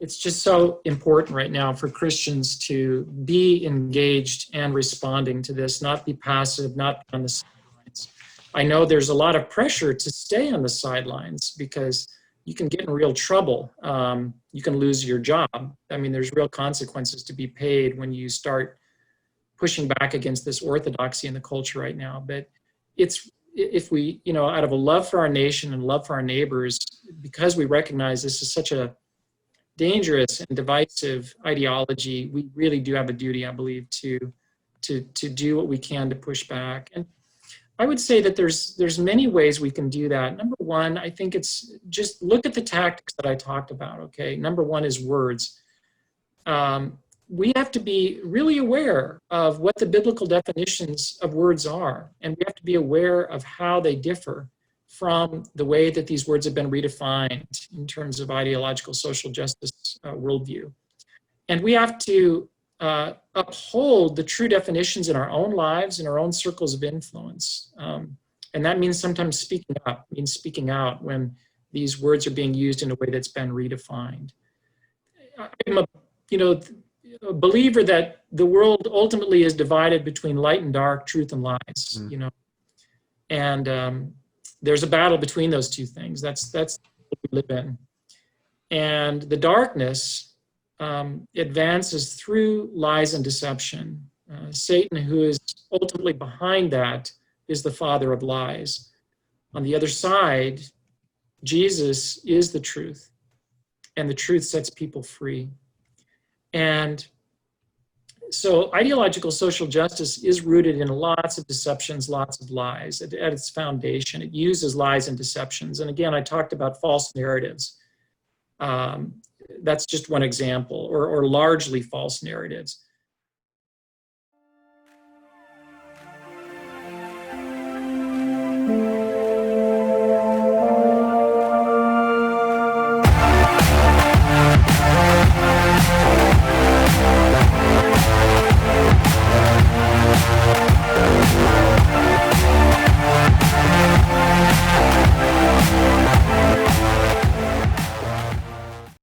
it's just so important right now for Christians to be engaged and responding to this, not be passive, not be on the sidelines. I know there's a lot of pressure to stay on the sidelines because you can get in real trouble. You can lose your job. I mean, there's real consequences to be paid when you start pushing back against this orthodoxy in the culture right now. But it's, if we, out of a love for our nation and love for our neighbors, because we recognize this is such a dangerous and divisive ideology, we really do have a duty, I believe, to do what we can to push back. And I would say that there's many ways we can do that. Number one, I think it's just look at the tactics that I talked about, okay? Number one is words. We have to be really aware of what the biblical definitions of words are, and we have to be aware of how they differ from the way that these words have been redefined in terms of ideological social justice worldview. And we have to uphold the true definitions in our own lives, in our own circles of influence. And that means sometimes speaking up, means speaking out when these words are being used in a way that's been redefined. I'm a believer that the world ultimately is divided between light and dark, truth and lies, and there's a battle between those two things. That's what we live in. And the darkness advances through lies and deception. Satan, who is ultimately behind that, is the father of lies. On the other side, Jesus is the truth, and the truth sets people free. And so ideological social justice is rooted in lots of deceptions, lots of lies. At its foundation, it uses lies and deceptions. And again, I talked about false narratives. That's just one example, or largely false narratives.